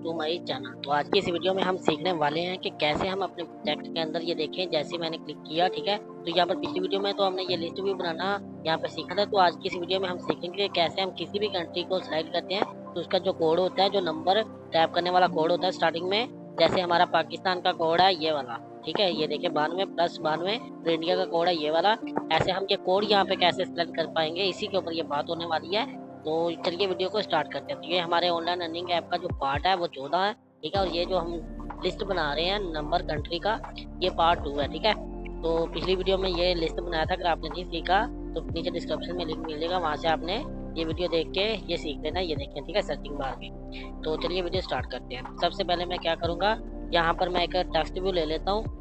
To my channel. तो आज की इस वीडियो में हम सीखने वाले हैं कि कैसे हम अपने टेक्स्ट के अंदर ये देखें। जैसे मैंने क्लिक किया, ठीक है, तो यहाँ पर पिछली वीडियो में तो हमने ये लिस्ट भी बनाना यहाँ पर सीखा था। तो आज की इस वीडियो में हम सीखेंगे कि कैसे हम किसी भी कंट्री को सिलेक्ट करते हैं तो उसका जो कोड होता है, जो नंबर टैप करने वाला कोड होता है स्टार्टिंग में, जैसे हमारा पाकिस्तान का कोड है ये वाला, ठीक है, ये देखिए 92+92। तो इंडिया का कोड है ये वाला। ऐसे हम ये कोड यहाँ पे कैसे सिलेक्ट कर पाएंगे, इसी के ऊपर ये बात होने वाली है। तो चलिए वीडियो को स्टार्ट करते हैं। तो ये हमारे ऑनलाइन अर्निंग ऐप का जो पार्ट है वो 14 है, ठीक है, और ये जो हम लिस्ट बना रहे हैं नंबर कंट्री का, ये पार्ट 2 है, ठीक है। तो पिछली वीडियो में ये लिस्ट बनाया था, अगर आपने नहीं सीखा तो नीचे डिस्क्रिप्शन में लिंक मिलेगा, वहाँ से आपने ये वीडियो देख के ये सीख लेना, ये देखें, ठीक है, सर्चिंग बार में। तो चलिए वीडियो स्टार्ट करते हैं। सबसे पहले मैं क्या करूँगा, यहाँ पर मैं एक टेक्स्ट व्यू ले लेता हूँ।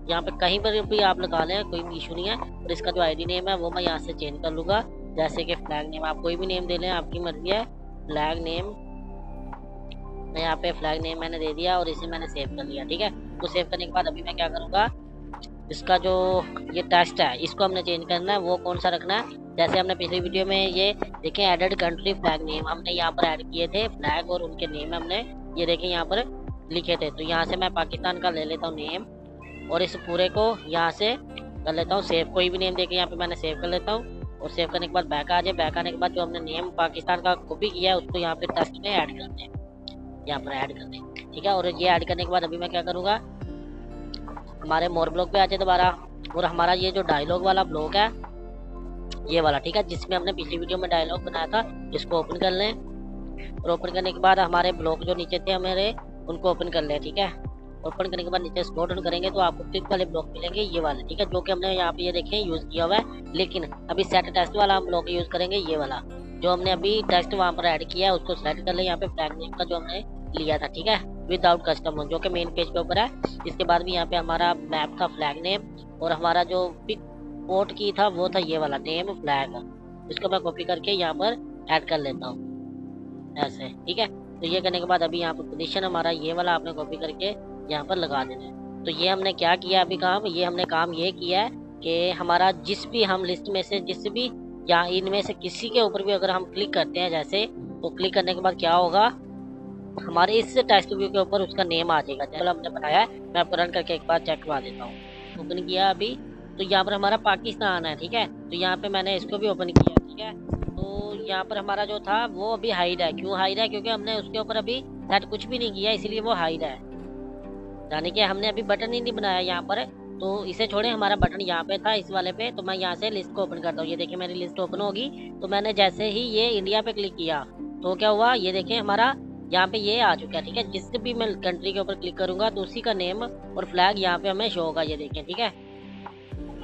यहाँ पे कहीं पर भी आप लगा लें, कोई भी इशू नहीं है। और इसका जो आईडी नेम है वो मैं यहाँ से चेंज कर लूँगा, जैसे कि फ्लैग नेम। आप कोई भी नेम दे लें, आपकी मर्जी है। फ्लैग नेम, मैं यहाँ पे फ्लैग नेम मैंने दे दिया और इसे मैंने सेव कर लिया, ठीक है। तो सेव करने के बाद अभी मैं क्या करूँगा, इसका जो ये टेक्स्ट है इसको हमने चेंज करना है। वो कौन सा रखना है, जैसे हमने पिछली वीडियो में ये देखें एडेड कंट्री फ्लैग नेम हमने यहाँ पर ऐड किए थे, फ्लैग और उनके नेम हमने ये देखें यहाँ पर लिखे थे। तो यहाँ से मैं पाकिस्तान का ले लेता हूँ नेम और इस पूरे को यहाँ से कर लेता हूँ सेव। कोई भी नेम देके यहाँ पे मैंने सेव कर लेता हूँ। और सेव करने के बाद बैक आ जाए। बैक आने के बाद जो हमने नेम पाकिस्तान का कॉपी किया है उसको यहाँ पे टेक्स्ट में ऐड करते हैं, यहाँ पर ऐड करते हैं, ठीक है। और ये ऐड करने के बाद अभी मैं क्या करूँगा, हमारे मोर ब्लॉक पे आ जाए दोबारा। और हमारा ये जो डायलॉग वाला ब्लॉक है ये वाला, ठीक है, जिसमें हमने पिछली वीडियो में डायलॉग बनाया था, इसको ओपन कर लें। और ओपन करने के बाद हमारे ब्लॉक जो नीचे थे हमारे उनको ओपन कर लें, ठीक है। ओपन करने के बाद नीचे स्क्रॉल डाउन करेंगे तो आपको क्लिक वाले ब्लॉक मिलेंगे ये वाले, ठीक है, जो कि हमने यहाँ पे ये देखें यूज किया हुआ है। लेकिन अभी सेट टेक्स्ट वाला हम ब्लॉक यूज करेंगे, ये वाला जो हमने अभी टेक्स्ट वहाँ पर ऐड किया है उसको सेलेक्ट कर ले। यहाँ पे फ्लैग नेम का जो हमने लिया था, ठीक है, विदाउट कस्टम, जो कि मेन पेज पे ऊपर है। इसके बाद भी यहाँ पे हमारा मैप था फ्लैग नेम, और हमारा जो पिक पोर्ट की था वो था ये वाला नेम फ्लैग। इसको मैं कॉपी करके यहाँ पर ऐड कर लेता हूँ ऐसे, ठीक है। तो ये करने के बाद अभी यहाँ पर पोजीशन हमारा ये वाला आपने कॉपी करके यहाँ पर लगा देना है। तो ये हमने क्या किया अभी काम, ये हमने काम ये किया है कि हमारा जिस भी हम लिस्ट में से जिस भी या इनमें से किसी के ऊपर भी अगर हम क्लिक करते हैं जैसे, तो क्लिक करने के बाद क्या होगा, हमारे इस टेक्स्ट व्यू के ऊपर उसका नेम आ जाएगा। चलो हमने बनाया है, मैं आपको रन करके एक बार चेक करवा देता हूँ। ओपन किया अभी, तो यहाँ पर हमारा पाकिस्तान है, ठीक है। तो यहाँ पे मैंने इसको भी ओपन किया, ठीक है। तो यहाँ पर हमारा जो था वो अभी हाइड है। क्यों हाइड है, क्योंकि हमने उसके ऊपर अभी सेट कुछ भी नहीं किया, इसलिए वो हाइड है। यानी कि हमने अभी बटन ही नहीं बनाया यहाँ पर। तो इसे छोड़े, हमारा बटन यहाँ पे था इस वाले पे। तो मैं यहाँ से लिस्ट को ओपन करता हूँ। ये देखिए मेरी लिस्ट ओपन होगी। तो मैंने जैसे ही ये इंडिया पे क्लिक किया तो क्या हुआ, ये देखिए हमारा यहाँ पे ये आ चुका है, ठीक है। जिस भी मैं कंट्री के ऊपर क्लिक करूंगा तो उसी का नेम और फ्लैग यहाँ पे हमें शो होगा, ये देखें, ठीक है।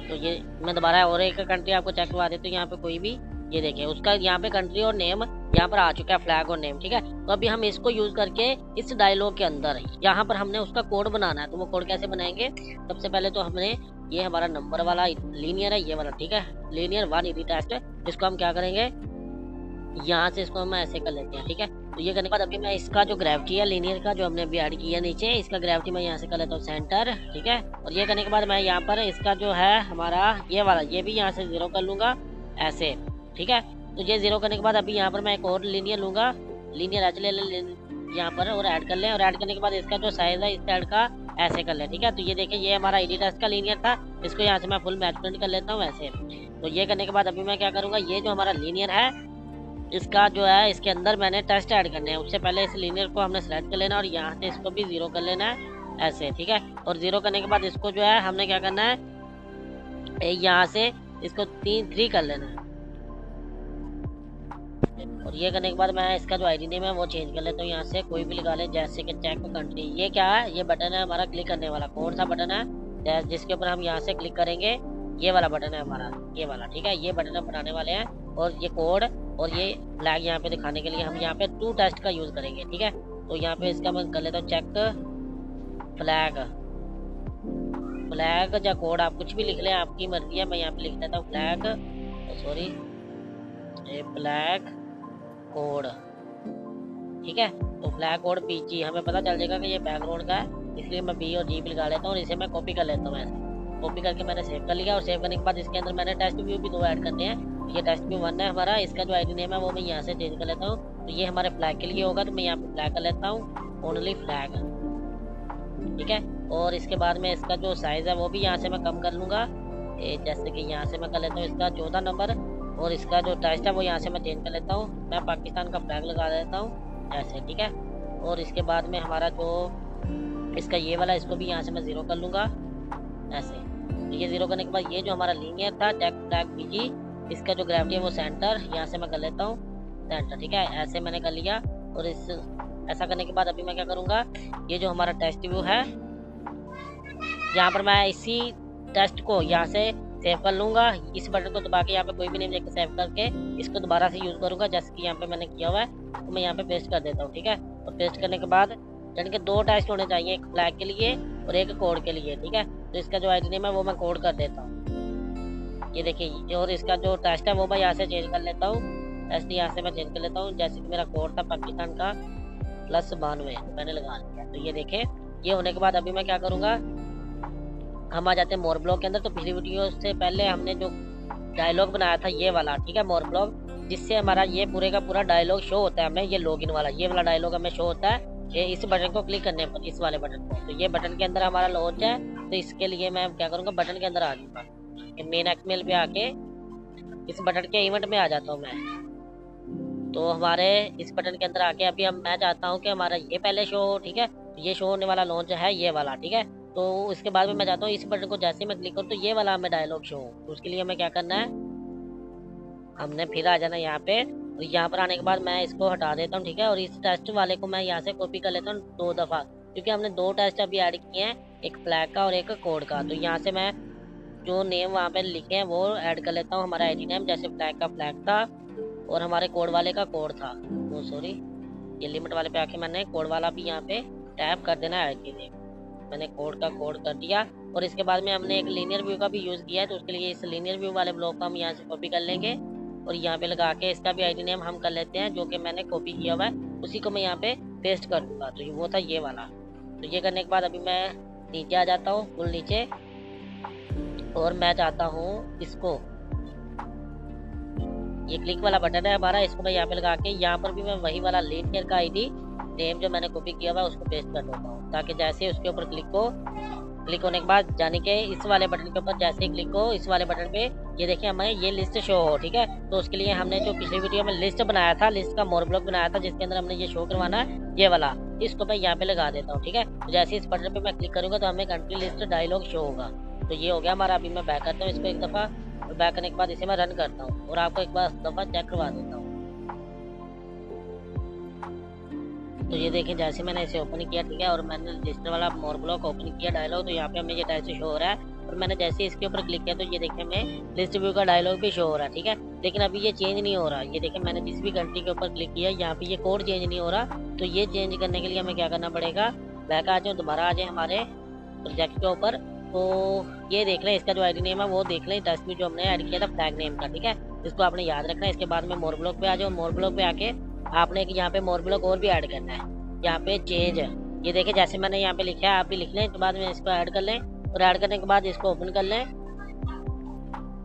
तो ये मैं दोबारा और एक कंट्री आपको चेक करवा देता हूँ। यहाँ पे कोई भी, ये देखें उसका यहाँ पे कंट्री और नेम यहाँ पर आ चुका है, फ्लैग और नेम, ठीक है। तो अभी हम इसको यूज करके इस डायलॉग के अंदर यहाँ पर हमने उसका कोड बनाना है। तो वो कोड कैसे बनाएंगे, सबसे पहले तो हमने ये हमारा नंबर वाला लीनियर है ये वाला, ठीक है, लीनियर 1 ईडी टेस्ट है। इसको हम क्या करेंगे, यहाँ से इसको हम ऐसे कर लेते हैं, ठीक है। तो ये करने के बाद अभी मैं इसका जो ग्रेविटी है लीनियर का जो हमने अभी ऐड किया नीचे, इसका ग्रेविटी मैं यहाँ से कर लेता हूँ सेंटर, ठीक है। और ये करने के बाद मैं यहाँ पर इसका जो है हमारा ये वाला, ये भी यहाँ से 0 कर लूंगा ऐसे, ठीक है। तो ये 0 करने के बाद अभी यहाँ पर मैं एक और लीनियर लूंगा, लीनियर एच ले यहाँ पर और ऐड कर लें। और ऐड करने के बाद इसका जो साइज है इस साइड का ऐसे कर लें, ठीक है। तो ये देखिए ये हमारा ईडी टेस्ट का लीनियर था, इसको यहाँ से मैं फुल मैच प्रिंट कर लेता हूँ ऐसे। तो ये करने के बाद अभी मैं क्या करूँगा, ये जो हमारा लीनियर है इसका जो है इसके अंदर मैंने टेस्ट ऐड करने हैं। उससे पहले इस लीनियर को हमने सेलेक्ट कर लेना और यहाँ से इसको भी 0 कर लेना है ऐसे, ठीक है। और 0 करने के बाद इसको जो है हमने क्या करना है, यहाँ से इसको 3 कर लेना है। और ये करने के बाद मैं इसका जो आईडी नेम है वो चेंज कर लेता हूँ, यहाँ से कोई भी लगा ले, जैसे कि चेक कंट्री। ये क्या है, ये बटन है हमारा क्लिक करने वाला। कौन सा बटन है, जिसके ऊपर हम यहाँ से क्लिक करेंगे, ये वाला बटन है हमारा, ये वाला, ठीक है। ये बटन हम बनाने वाले हैं। और ये कोड और ये फ्लैग यहाँ पे दिखाने के लिए हम यहाँ पे 2 टेस्ट का यूज करेंगे, ठीक है। तो यहाँ पे इसका मैं कर लेता हूँ चेक फ्लैग, फ्लैग या कोड आप कुछ भी लिख लें, आपकी मर्जी है। मैं यहाँ पे लिख देता हूँ फ्लैग, सॉरी फ्लैग कोड, ठीक है। तो फ्लैग कोड पीजी, हमें पता चल जाएगा कि ये बैकग्राउंड का है, इसलिए मैं बी और जी भी लगा लेता हूँ और इसे मैं कॉपी कर लेता हूँ ऐसे। कॉपी करके मैंने सेव कर लिया। और सेव करने के बाद इसके अंदर मैंने टेस्ट व्यू भी 2 ऐड करने हैं। ये टेस्ट व्यू 1 है हमारा, इसका जो आईडी नेम है वो मैं यहाँ से चेंज कर लेता हूँ। तो ये हमारे फ्लैग के लिए होगा, तो मैं यहाँ पे फ्लैग कर लेता हूँ। ओनली फ्लैग, ठीक है। और इसके बाद में इसका जो साइज़ है वो भी यहाँ से मैं कम कर लूँगा, जैसे कि यहाँ से मैं कर लेता हूँ इसका 14 नंबर, और इसका जो टेक्स्ट है वो यहाँ से मैं चेंज कर लेता हूँ, मैं पाकिस्तान का फ्लैग लगा देता हूँ ऐसे, ठीक है। और इसके बाद में हमारा जो इसका ये वाला, इसको भी यहाँ से मैं ज़ीरो कर लूँगा ऐसे। तो ये ज़ीरो करने के बाद ये जो हमारा लीनियर था टेक फ्लैग बीजी, इसका जो ग्रेविटी है वो सेंटर, यहाँ से मैं कर लेता हूँ सेंटर, ठीक है। ऐसे मैंने कर लिया। और इस ऐसा करने के बाद अभी मैं क्या करूँगा, ये जो हमारा टेस्ट व्यू है यहाँ पर मैं इसी टेस्ट को यहाँ से सेव कर लूँगा, इस बटन को दबा के यहाँ पे कोई भी नेम लेकर सेव करके इसको दोबारा से यूज़ करूँगा, जैसे कि यहाँ पे मैंने किया हुआ है। तो मैं यहाँ पे पेस्ट कर देता हूँ, ठीक है। और पेस्ट करने के बाद यानी कि 2 टेस्ट होने चाहिए, एक फ्लैग के लिए और एक कोड के लिए, ठीक है। तो इसका जो आईडी नेम है वो मैं कोड कर देता हूँ, ये देखिए। और इसका जो टेस्ट है वो मैं यहाँ से चेंज कर लेता हूँ, टेस्ट यहाँ से मैं चेंज कर लेता हूँ, जैसे कि मेरा कोड था पाकिस्तान का +92 मैंने लगा लिया। तो ये देखे, ये होने के बाद अभी मैं क्या करूँगा, हम आ जाते हैं मोर ब्लॉग के अंदर। तो पिछली वीडियो से पहले हमने जो डायलॉग बनाया था ये वाला, ठीक है, मोर ब्लॉग, जिससे हमारा ये पूरे का पूरा डायलॉग शो होता है हमें, ये लॉगिन वाला, ये वाला डायलॉग हमें शो होता है ये इस बटन को क्लिक करने पर, इस वाले बटन को। तो ये बटन के अंदर हमारा लॉन्च है, तो इसके लिए मैं क्या करूँगा, बटन के अंदर आ जाऊँगा, मेन एक्सएमएल पे आके इस बटन के इवेंट में आ जाता हूँ मैं। तो हमारे इस बटन के अंदर आके अभी मैं चाहता हूँ कि हमारा ये पहले शो हो, ठीक है। ये शो होने वाला लॉन्च है ये वाला, ठीक है। तो इसके बाद में मैं चाहता हूँ इस बटन को जैसे मैं क्लिक करूँ तो ये वाला हमें डायलॉग शो हो। तो उसके लिए हमें क्या करना है, हमने फिर आ जाना यहाँ पे, और यहाँ पर आने के बाद मैं इसको हटा देता हूँ, ठीक है। और इस टेस्ट वाले को मैं यहाँ से कॉपी कर लेता हूँ 2 दफ़ा, क्योंकि हमने 2 टेस्ट अभी ऐड किए हैं, एक फ्लैग का और एक कोड का। तो यहाँ से मैं जो नेम वहाँ पे लिखे हैं वो ऐड कर लेता हूँ, हमारा आईडी नेम, जैसे फ्लैग का फ्लैग था और हमारे कोड वाले का कोड था। वो सॉरी, ये लिमिट वाले पे आके मैंने कोड वाला भी यहाँ पे टैप कर देना है आईडी नेम, मैंने कोड का कोड कर दिया। और इसके बाद में हमने एक लीनियर व्यू का भी यूज़ किया है, तो उसके लिए इस लीनियर व्यू वाले ब्लॉक को हम यहाँ से कॉपी कर लेंगे और यहाँ पे लगा के इसका भी आईडी नेम हम कर लेते हैं, जो कि मैंने कॉपी किया हुआ है, उसी को मैं यहाँ पे पेस्ट कर दूँगा। तो वो था ये वाला। तो ये करने के बाद अभी मैं नीचे आ जाता हूँ, फुल नीचे, और मैं चाहता हूँ इसको, ये क्लिक वाला बटन है हमारा, इसको मैं यहाँ पे लगा के यहाँ पर भी मैं वही वाला लीनियर का आईडी नेम जो मैंने कॉपी किया हुआ है उसको पेस्ट कर देता हूँ, ताकि जैसे उसके ऊपर क्लिक होने के बाद जाने के इस वाले बटन के ऊपर जैसे ही क्लिक हो इस वाले बटन पे, ये देखिए हमें ये लिस्ट शो हो, ठीक है। तो उसके लिए हमने जो पिछली वीडियो में लिस्ट बनाया था, लिस्ट का मोर ब्लॉक बनाया था, जिसके अंदर हमने ये शो करवाना है ये वाला, इसको मैं यहाँ पे लगा देता हूँ, ठीक है। तो जैसे इस बटन पे मैं क्लिक करूँगा तो हमें कंट्री लिस्ट डायलॉग शो होगा। तो ये हो गया हमारा। अभी मैं बैक करता हूँ इसको एक दफ़ा, और बैक करने के बाद इसे मैं रन करता हूँ और आपको एक बार दफ़ा चेक करवा देता हूँ। तो ये देखें, जैसे मैंने इसे ओपन किया, ठीक है, और मैंने लिस्ट वाला मोर ब्लॉक ओपन किया डायलॉग, तो यहाँ पे हमें ये डायलॉग शो हो रहा है। और मैंने जैसे इसके ऊपर क्लिक किया तो ये देखें हमें लिस्ट व्यू का डायलॉग भी शो हो रहा है, ठीक है। लेकिन अभी ये चेंज नहीं हो रहा, ये देखें मैंने जिस भी कंट्री के ऊपर क्लिक किया यहाँ पे ये कोड चेंज नहीं हो रहा। तो ये चेंज करने के लिए हमें क्या करना पड़ेगा, बैक आ जाओ, दोबारा आ जाए हमारे प्रोजेक्ट के ऊपर। तो ये देख लें, इसका जो आईडी नेम है वो देख लें, टेस्ट में जो हमने ऐड किया था फ्लैग नेम का, ठीक है। इसको आपने याद रखना है। इसके बाद में मोर ब्लॉक पे आ जाओ, मोर ब्लॉक पे आके आपने एक यहाँ पे मोर ब्लॉक और भी ऐड करना है, यहाँ पे चेंज है, ये देखें जैसे मैंने यहाँ पे लिखा है आप भी लिख लें। तो बाद में इसको ऐड कर लें, और ऐड करने के बाद इसको ओपन कर लें,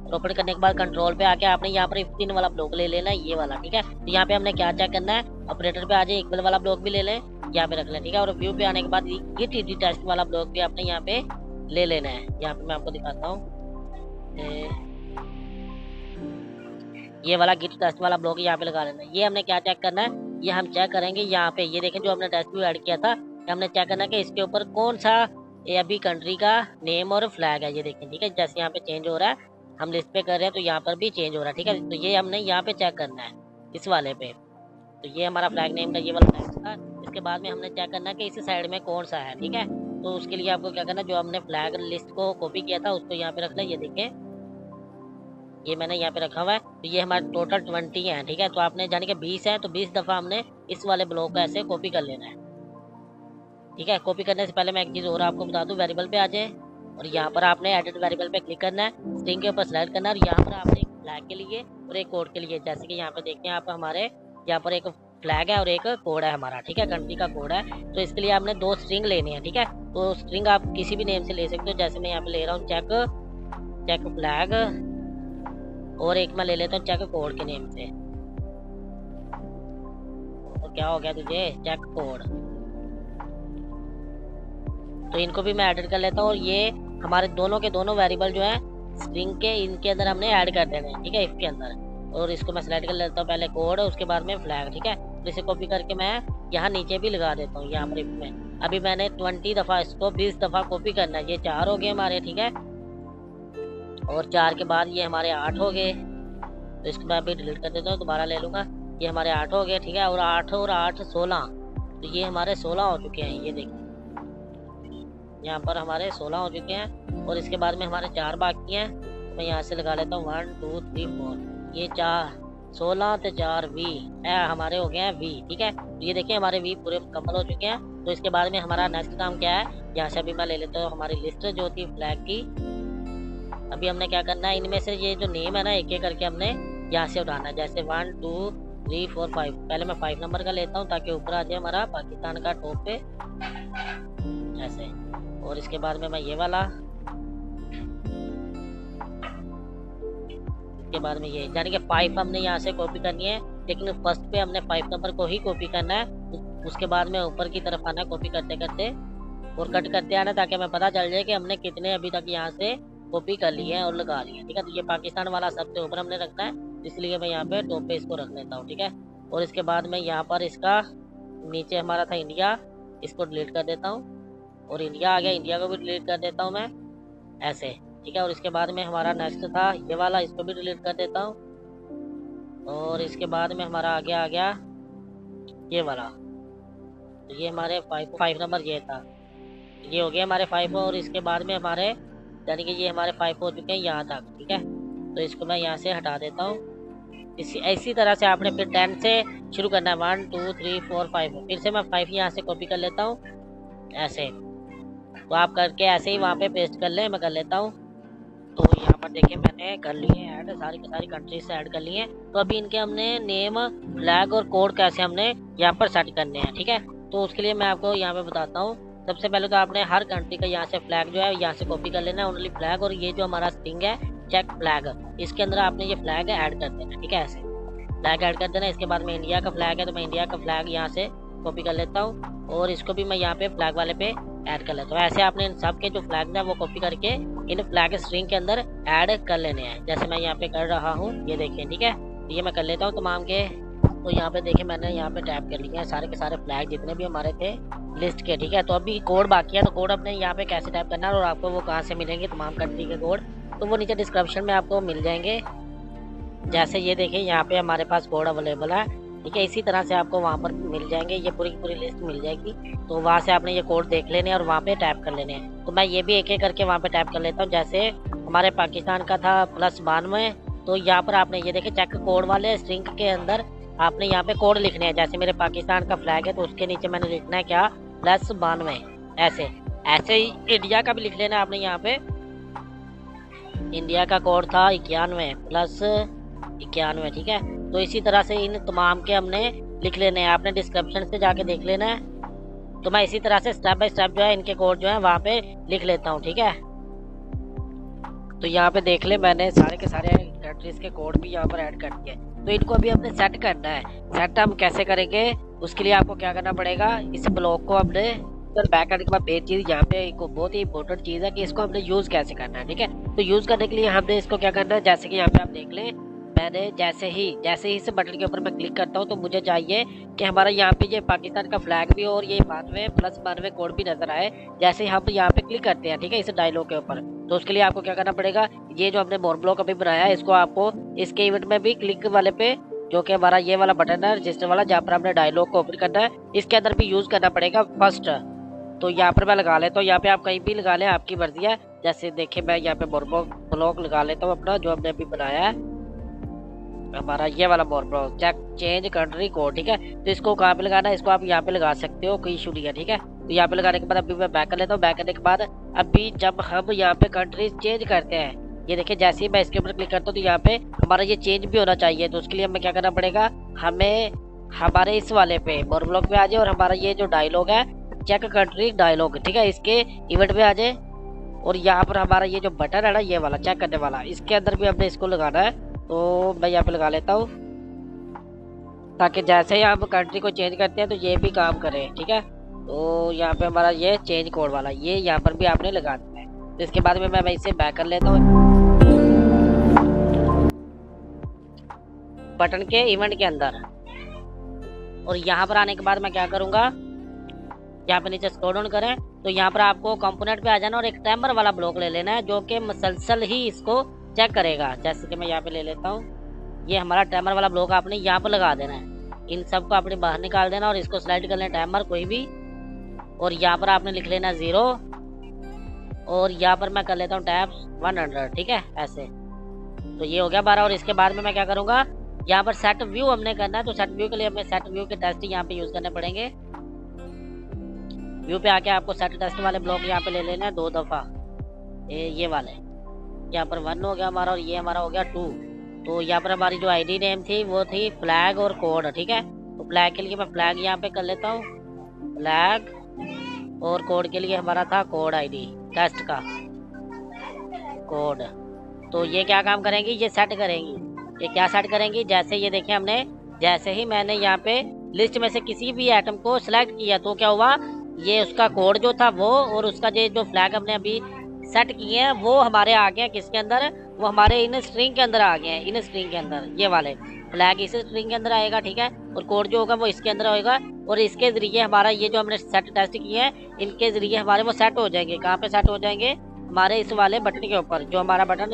और ओपन करने के बाद कंट्रोल पे आके आपने यहाँ पर 15 वाला ब्लॉक ले लेना है, ये वाला, ठीक है। तो यहाँ पे हमने क्या चेक करना है, ऑपरेटर पे आ जाए, इक्वल वाला ब्लॉक भी ले लें, यहाँ पे रख लें, ठीक है। और व्यू पे आने के बाद ये टीडी टेस्ट वाला ब्लॉक भी आपने यहाँ पे ले लेना है। यहाँ पे मैं आपको दिखाता हूँ, ये वाला गिट टेस्ट वाला ब्लॉक यहाँ पे लगा लेना है। ये हमने क्या चेक करना है, ये हम चेक करेंगे यहाँ पे, ये देखें जो हमने टेस्ट व्यू ऐड किया था, हमने चेक करना है कि इसके ऊपर कौन सा ये अभी कंट्री का नेम और फ्लैग है, ये देखें, ठीक है। जैसे यहाँ पे चेंज हो रहा है, हम लिस्ट पे कर रहे हैं तो यहाँ पर भी चेंज हो रहा है, ठीक है। तो ये हमने यहाँ पे चेक करना है इस वाले पे। तो ये हमारा फ्लैग नेम का ये वाला टेक्स्ट था। इसके बाद में हमने चेक करना है कि इस साइड में कौन सा है, ठीक है। तो उसके लिए आपको क्या करना है, जो हमने फ्लैग लिस्ट को कॉपी किया था उसको यहाँ पे रखना है, ये देखें ये मैंने यहाँ पे रखा हुआ है। तो ये हमारे टोटल 20 है, ठीक है। तो आपने जाने के 20 है, तो 20 दफ़ा हमने इस वाले ब्लॉक को ऐसे कॉपी कर लेना है, ठीक है। कॉपी करने से पहले मैं एक चीज़ और आपको बता दूं, वेरिएबल पे आ जाए और यहाँ पर आपने एडिट वेरिएबल पे क्लिक करना है, स्ट्रिंग के ऊपर सेलेक्ट करना है, और यहाँ पर आपने एक फ्लैग के लिए और एक कोड के लिए, जैसे कि यहाँ पे देखते हैं आप, हमारे यहाँ पर एक फ्लैग है और एक कोड है हमारा, ठीक है, कंट्री का कोड है। तो इसके लिए आपने 2 स्ट्रिंग लेनी है, ठीक है। तो स्ट्रिंग आप किसी भी नेम से ले सकते हो, जैसे मैं यहाँ पे ले रहा हूँ चेक फ्लैग, और एक मैं ले लेता हूँ चेक कोड के नेम से। तो क्या हो गया तुझे, चेक कोड, तो इनको भी मैं एडिट कर लेता हूँ। और ये हमारे दोनों के दोनों वेरिएबल जो है स्ट्रिंग के, इनके अंदर हमने ऐड कर देने हैं, ठीक है, इफ के अंदर। और इसको मैं सेलेक्ट कर लेता हूँ पहले कोड, उसके बाद में फ्लैग, ठीक है। तो इसे कॉपी करके मैं यहाँ नीचे भी लगा देता हूँ, यहाँ पर इफ में। अभी मैंने 20 दफ़ा इसको 20 दफ़ा कॉपी करना है। ये 4 हो गए हमारे, ठीक है। और 4 के बाद ये हमारे 8 हो गए। तो इसको मैं अभी डिलीट कर देता हूँ, दोबारा ले लूँगा। ये हमारे 8 हो गए, ठीक है। और 8 और 8 16, तो ये हमारे 16 हो चुके हैं। ये देखिए यहाँ पर हमारे 16 हो चुके हैं। और इसके बाद में हमारे 4 बाकी हैं। तो मैं यहाँ से लगा लेता हूँ 1 2 3 4। ये 4 16 तो 4 वी हमारे हो गए हैं वी, ठीक है। तो ये देखिए हमारे वी पूरे मुकम्मल हो चुके हैं। तो इसके बाद में हमारा नेक्स्ट काम क्या है, यहाँ से अभी मैं ले लेता हूँ हमारी लिस्ट जो थी फ्लैग की। अभी हमने क्या करना है, इनमें से ये जो नेम है ना, एक एक करके हमने यहाँ से उठाना है। जैसे 1 2 3 4 5। पहले मैं 5 नंबर का लेता हूँ ताकि ऊपर आ जाए हमारा पाकिस्तान का टॉप पे, ऐसे। और इसके बाद में मैं ये वाला, इसके बाद में ये, यानी कि 5 हमने यहाँ से कॉपी करनी है। लेकिन फर्स्ट पे हमने 5 नंबर को ही कॉपी करना है। उसके बाद में ऊपर की तरफ आना है कॉपी करते करते और कट करते आना, ताकि हमें पता चल जाए कि हमने कितने अभी तक यहाँ से कॉपी कर लिए हैं और लगा लिए हैं, ठीक है। तो ये पाकिस्तान वाला सबसे ऊपर हमने रखना है, इसलिए मैं यहाँ पे टॉप पे इसको रख लेता हूँ, ठीक है। और इसके बाद में यहाँ पर इसका नीचे हमारा था इंडिया, इसको डिलीट कर देता हूँ। और इंडिया आ गया, इंडिया को भी डिलीट कर देता हूँ मैं, ऐसे, ठीक है। और इसके बाद में हमारा नेक्स्ट था ये वाला, इसको भी डिलीट कर देता हूँ। और इसके बाद में हमारा आ गया ये वाला। तो ये हमारे 5 नंबर ये था, ये हो गया हमारे 5। और इसके बाद में हमारे, यानी कि ये हमारे 5 हो चुके हैं यहाँ तक, ठीक है। तो इसको मैं यहाँ से हटा देता हूँ। इसी तरह से आपने फिर 10 से शुरू करना है, 1 2 3 4 5। फिर से मैं 5 यहाँ से कॉपी कर लेता हूँ, ऐसे। तो आप करके ऐसे ही वहाँ पे पेस्ट कर लें, मैं कर लेता हूँ। तो यहाँ पर देखिए मैंने कर लिए ऐड, सारी की सारी कंट्रीज से ऐड कर लिए। तो अभी इनके हमने नेम, फ्लैग और कोड कैसे हमने यहाँ पर सेट करने हैं, ठीक है। तो उसके लिए मैं आपको यहाँ पे बताता हूँ। सबसे पहले तो आपने हर कंट्री का यहाँ से फ्लैग जो है यहाँ से कॉपी कर लेना है, ओनली फ्लैग। और ये जो हमारा स्ट्रिंग है चेक फ्लैग, इसके अंदर आपने ये फ्लैग ऐड कर देना, ठीक है, ऐसे फ्लैग ऐड कर देना। इसके बाद में इंडिया का फ्लैग है, तो मैं इंडिया का फ्लैग यहाँ से कॉपी कर लेता हूँ और इसको भी मैं यहाँ पे फ्लैग वाले पे ऐड कर लेता हूँ। ऐसे आपने इन सब के जो फ्लैग है वो कॉपी करके इन फ्लैग स्ट्रिंग के अंदर ऐड कर लेने हैं, जैसे मैं यहाँ पे कर रहा हूँ, ये देखिए, ठीक है। ये मैं कर लेता हूँ तमाम के। तो यहाँ पे देखिए मैंने यहाँ पे टैप कर लिया है सारे के सारे फ्लैग जितने भी हमारे थे लिस्ट के, ठीक है। तो अभी कोड बाकी है, तो कोड अपने यहाँ पे कैसे टाइप करना है और आपको वो कहाँ से मिलेंगे तमाम कंट्री के कोड, तो वो नीचे डिस्क्रिप्शन में आपको मिल जाएंगे। जैसे ये देखिए यहाँ पे हमारे पास कोड अवेलेबल है, ठीक है। इसी तरह से आपको वहाँ पर मिल जाएंगे, ये पूरी पूरी लिस्ट मिल जाएगी। तो वहाँ से आपने ये कोड देख लेने और वहाँ पे टैप कर लेने हैं। तो मैं ये भी एक एक करके वहाँ पे टैप कर लेता हूँ। जैसे हमारे पाकिस्तान का था +92, तो यहाँ पर आपने ये देखे चेक कोड वाले स्ट्रिंग के अंदर आपने यहाँ पे कोड लिखने हैं। जैसे मेरे पाकिस्तान का फ्लैग है तो उसके नीचे मैंने लिखना है क्या, +92, ऐसे। ऐसे ही इंडिया का भी लिख लेना है आपने। यहाँ पे इंडिया का कोड था 91 + 91, ठीक है। तो इसी तरह से इन तमाम के हमने लिख लेने हैं, आपने डिस्क्रिप्शन से जाके देख लेना है। तो मैं इसी तरह से स्टेप बाय स्टेप जो है इनके कोड जो है वहाँ पे लिख लेता हूँ, ठीक है। तो यहाँ पे देख ले मैंने सारे के सारे कंट्रीज के कोड भी यहाँ पर ऐड कर दिए। तो इनको अभी हमने सेट करना है। सेट हम कैसे करेंगे, उसके लिए आपको क्या करना पड़ेगा, इस ब्लॉक को हमने बैक करने के बाद मेन चीज़ यहाँ पे एक बहुत ही इंपॉर्टेंट चीज़ है कि इसको हमने यूज़ कैसे करना है, ठीक है। तो यूज़ करने के लिए हमने इसको क्या करना है, जैसे कि यहाँ पे आप देख लें, मैंने जैसे ही इस बटन के ऊपर मैं क्लिक करता हूँ तो मुझे चाहिए कि हमारा यहाँ पे ये पाकिस्तान का फ्लैग भी और ये 92 + 92 कोड भी नजर आए। जैसे ही हम यहाँ पे क्लिक करते हैं, ठीक है, इस डायलॉग के ऊपर, तो उसके लिए आपको क्या करना पड़ेगा, ये जो हमने मोर ब्लॉक अभी बनाया है इसको आपको इसके इवेंट में भी क्लिक वाले पे, जो कि हमारा ये वाला बटन है रजिस्टर वाला, जहाँ पर हमने डायलॉग को ओपन करना है, इसके अंदर भी यूज करना पड़ेगा फर्स्ट। तो यहाँ पर मैं लगा लेता हूँ, यहाँ पे आप कहीं भी लगा लें, आपकी मर्जी है। जैसे देखिए मैं यहाँ पे मोर ब्लॉक लगा लेता हूँ अपना, जो हमने अभी बनाया है हमारा ये वाला मोर ब्लॉक चेंज कंट्री कोड, ठीक है। तो इसको कहाँ पे लगाना है, इसको आप यहाँ पे लगा सकते हो, कोई इशू नहीं है, ठीक है। तो यहाँ पे लगाने के बाद अभी मैं बैक कर लेता हूँ। बैक करने के बाद अभी जब हम यहाँ पे कंट्रीज चेंज करते हैं, ये देखिए जैसे ही मैं इसके ऊपर क्लिक करता हूँ तो यहाँ पे हमारा ये चेंज भी होना चाहिए। तो उसके लिए हमें क्या करना पड़ेगा, हमें हमारे इस वाले पे मोर ब्लॉक पे आ जाए और हमारा ये जो डायलॉग है चेक कंट्री डायलॉग, ठीक है, इसके इवेंट में आ जाए। और यहाँ पर हमारा ये जो बटन है ना, ये वाला चेक करने वाला, इसके अंदर भी हमने इसको लगाना है। तो मैं यहाँ पे लगा लेता हूँ ताकि जैसे ही हम कंट्री को चेंज करते हैं तो ये भी काम करे, ठीक है। तो यहाँ पे हमारा ये चेंज कोड वाला ये यहाँ पर भी आपने लगा देना है। तो इसके बाद में मैं इसे बैक कर लेता हूँ बटन के इवेंट के अंदर। और यहाँ पर आने के बाद मैं क्या करूँगा, यहाँ पे नीचे स्क्रॉल डाउन करें तो यहाँ पर आपको कंपोनेंट पे आ जाना और एक टाइमर वाला ब्लॉक ले लेना है जो कि मसलसल ही इसको चेक करेगा। जैसे कि मैं यहाँ पे ले लेता हूँ, ये हमारा टाइमर वाला ब्लॉक आपने यहाँ पर लगा देना है। इन सब को आपने बाहर निकाल देना और इसको स्लाइड कर लेना टाइमर कोई भी, और यहाँ पर आपने लिख लेना 0 और यहाँ पर मैं कर लेता हूँ टैप 100, ठीक है ऐसे। तो ये हो गया 12। और इसके बाद में मैं क्या करूँगा, यहाँ पर सेट व्यू हमने करना है। तो सेट व्यू के लिए हमें सेट व्यू के टेस्ट यहाँ पे यूज़ करने पड़ेंगे। व्यू पे आके आपको सेट टेस्ट वाले ब्लॉक यहाँ पे ले लेना है 2 दफ़ा, ये वाले। यहाँ पर 1 हो गया हमारा और ये हमारा हो गया 2। तो यहाँ पर हमारी जो आईडी नेम थी वो थी फ्लैग और कोड, ठीक है। तो फ्लैग के लिए मैं फ्लैग यहाँ पे कर लेता हूँ फ्लैग, और कोड के लिए हमारा था कोड आईडी टेस्ट का कोड। तो ये क्या काम करेंगी, ये सेट करेंगी। ये क्या सेट करेंगी, जैसे ये देखें हमने, जैसे ही मैंने यहाँ पे लिस्ट में से किसी भी आइटम को सिलेक्ट किया तो क्या हुआ, ये उसका कोड जो था वो और उसका जो फ्लैग हमने अभी सेट किए हैं वो हमारे आ गए किसके अंदर, वो हमारे इन स्ट्रिंग के अंदर आ गए हैं। इन स्ट्रिंग के अंदर ये वाले फ्लैग इस स्ट्रिंग के अंदर आएगा, ठीक है। और कोड जो होगा वो इसके अंदर होगा और इसके जरिए हमारा ये जो हमने सेट टेस्ट किए हैं इनके जरिए हमारे वो सेट हो जाएंगे। कहाँ पे सेट हो जाएंगे, हमारे इस वाले बटन के ऊपर, जो हमारा बटन